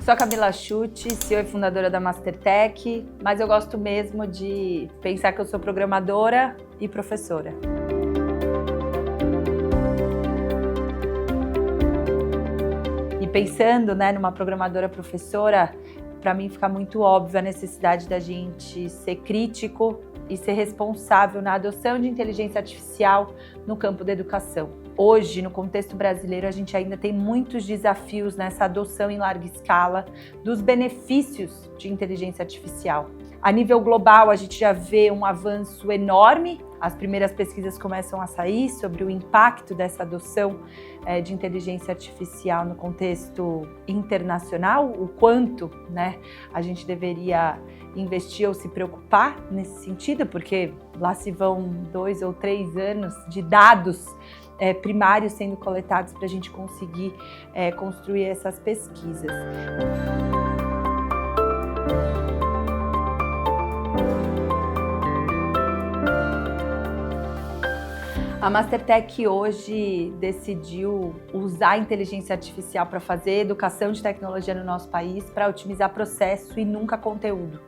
Sou a Camila Schutte, CEO e fundadora da Mastertech, mas eu gosto mesmo de pensar que eu sou programadora e professora. E pensando, numa programadora professora, para mim fica muito óbvio a necessidade da gente ser crítico e ser responsável na adoção de inteligência artificial no campo da educação. Hoje, no contexto brasileiro, a gente ainda tem muitos desafios nessa adoção em larga escala dos benefícios de inteligência artificial. A nível global, a gente já vê um avanço enorme. As primeiras pesquisas começam a sair sobre o impacto dessa adoção de inteligência artificial no contexto internacional, o quanto a gente deveria investir ou se preocupar nesse sentido, porque lá se vão 2 ou 3 anos de dados primários sendo coletados para a gente conseguir construir essas pesquisas. A Mastertech hoje decidiu usar a inteligência artificial para fazer educação de tecnologia no nosso país, para otimizar processo e nunca conteúdo.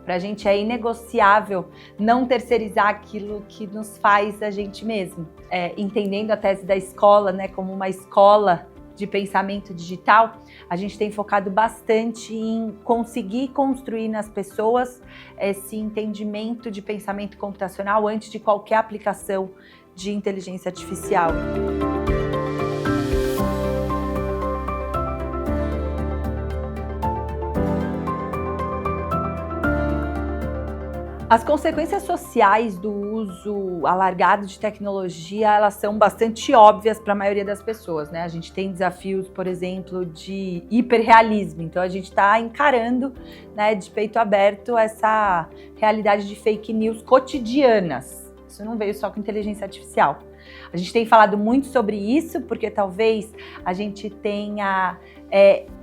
Para a gente é inegociável não terceirizar aquilo que nos faz a gente mesmo. Entendendo a tese da escola como uma escola de pensamento digital, a gente tem focado bastante em conseguir construir nas pessoas esse entendimento de pensamento computacional antes de qualquer aplicação de inteligência artificial. As consequências sociais do uso alargado de tecnologia, elas são bastante óbvias para a maioria das pessoas, A gente tem desafios, por exemplo, de hiperrealismo. Então, a gente está encarando, de peito aberto, essa realidade de fake news cotidianas. Isso não veio só com inteligência artificial. A gente tem falado muito sobre isso, porque talvez a gente tenha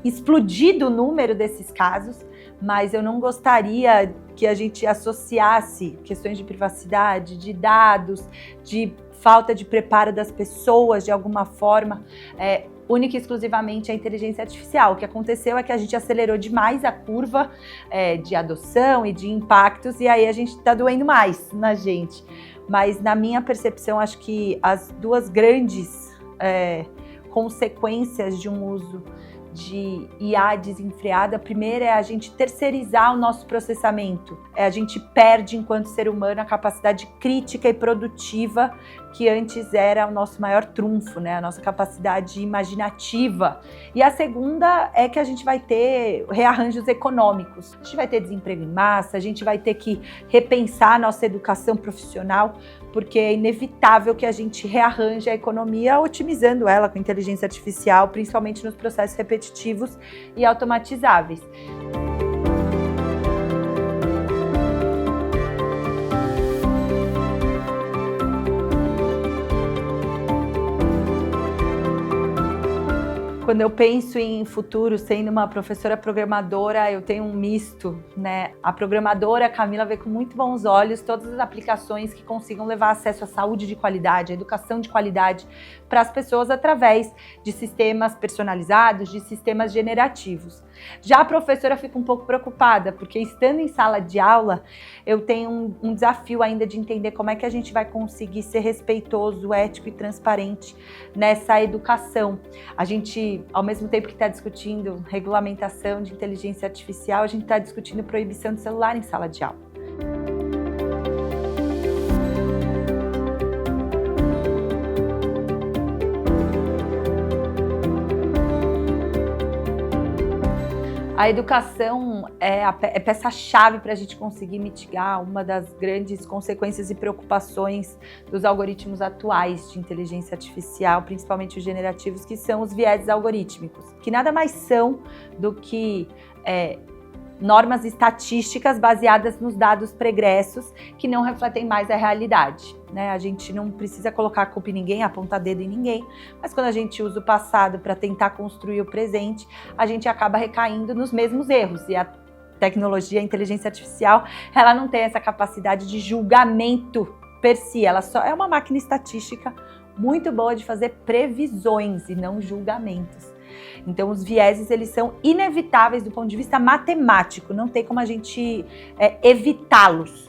explodido o número desses casos, mas eu não gostaria que a gente associasse questões de privacidade, de dados, de falta de preparo das pessoas, de alguma forma, única e exclusivamente à inteligência artificial. O que aconteceu é que a gente acelerou demais a curva de adoção e de impactos, e aí a gente está doendo mais na gente. Mas, na minha percepção, acho que as duas grandes consequências de um uso de IA desenfreada, a primeira é a gente terceirizar o nosso processamento. A gente perde, enquanto ser humano, a capacidade crítica e produtiva que antes era o nosso maior trunfo, a nossa capacidade imaginativa. E a segunda é que a gente vai ter rearranjos econômicos. A gente vai ter desemprego em massa, a gente vai ter que repensar a nossa educação profissional, porque é inevitável que a gente rearranje a economia otimizando ela com inteligência artificial, principalmente nos processos repetitivos e automatizáveis. Quando eu penso em futuro, sendo uma professora programadora, eu tenho um misto, A programadora Camila vê com muito bons olhos todas as aplicações que consigam levar acesso à saúde de qualidade, à educação de qualidade para as pessoas através de sistemas personalizados, de sistemas generativos. Já a professora fica um pouco preocupada, porque estando em sala de aula, eu tenho um desafio ainda de entender como é que a gente vai conseguir ser respeitoso, ético e transparente nessa educação. A gente, ao mesmo tempo que está discutindo regulamentação de inteligência artificial, a gente está discutindo proibição de celular em sala de aula. A educação é peça-chave para a gente conseguir mitigar uma das grandes consequências e preocupações dos algoritmos atuais de inteligência artificial, principalmente os generativos, que são os vieses algorítmicos, que nada mais são do que normas estatísticas baseadas nos dados pregressos que não refletem mais a realidade. A gente não precisa colocar a culpa em ninguém, apontar dedo em ninguém, mas quando a gente usa o passado para tentar construir o presente, a gente acaba recaindo nos mesmos erros. E tecnologia, a inteligência artificial, ela não tem essa capacidade de julgamento per si, ela só é uma máquina estatística muito boa de fazer previsões e não julgamentos. Então, os vieses, eles são inevitáveis do ponto de vista matemático, não tem como a gente evitá-los.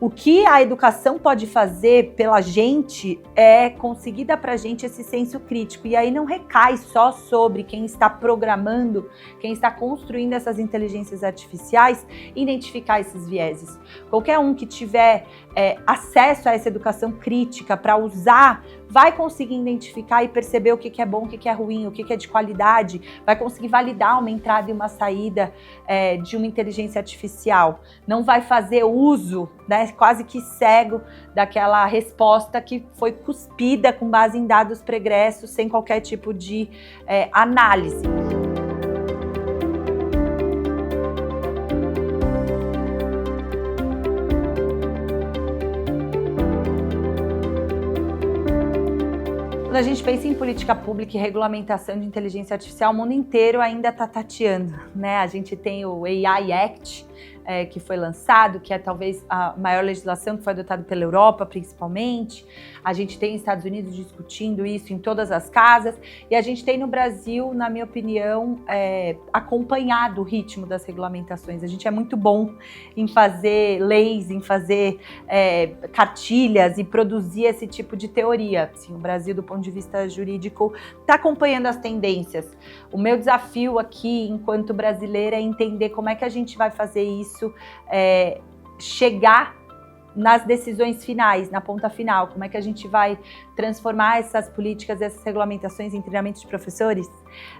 O que a educação pode fazer pela gente é conseguir dar pra gente esse senso crítico. E aí não recai só sobre quem está programando, quem está construindo essas inteligências artificiais, identificar esses vieses. Qualquer um que tiver acesso a essa educação crítica para usar, vai conseguir identificar e perceber o que é bom, o que é ruim, o que é de qualidade, vai conseguir validar uma entrada e uma saída de uma inteligência artificial. Não vai fazer uso, né, quase que cego daquela resposta que foi cuspida com base em dados pregressos, sem qualquer tipo de análise. Quando a gente pensa em política pública e regulamentação de inteligência artificial, o mundo inteiro ainda está tateando, né? A gente tem o AI Act, que foi lançado, que é talvez a maior legislação que foi adotada pela Europa, principalmente. A gente tem Estados Unidos discutindo isso em todas as casas. E a gente tem no Brasil, na minha opinião, acompanhado o ritmo das regulamentações. A gente é muito bom em fazer leis, em fazer cartilhas e produzir esse tipo de teoria. Assim, o Brasil, do ponto de vista jurídico, está acompanhando as tendências. O meu desafio aqui, enquanto brasileira, é entender como é que a gente vai fazer isso chegar nas decisões finais, na ponta final. Como é que a gente vai transformar essas políticas, essas regulamentações em treinamento de professores,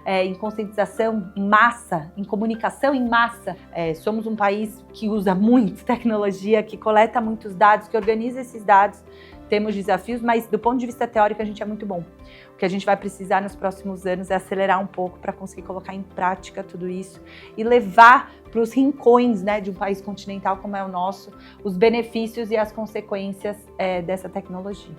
em conscientização em massa, em comunicação em massa. Somos um país que usa muito tecnologia, que coleta muitos dados, que organiza esses dados. Temos desafios, mas do ponto de vista teórico a gente é muito bom. O que a gente vai precisar nos próximos anos é acelerar um pouco para conseguir colocar em prática tudo isso e levar para os rincões, né, de um país continental como é o nosso, os benefícios e as consequências dessa tecnologia.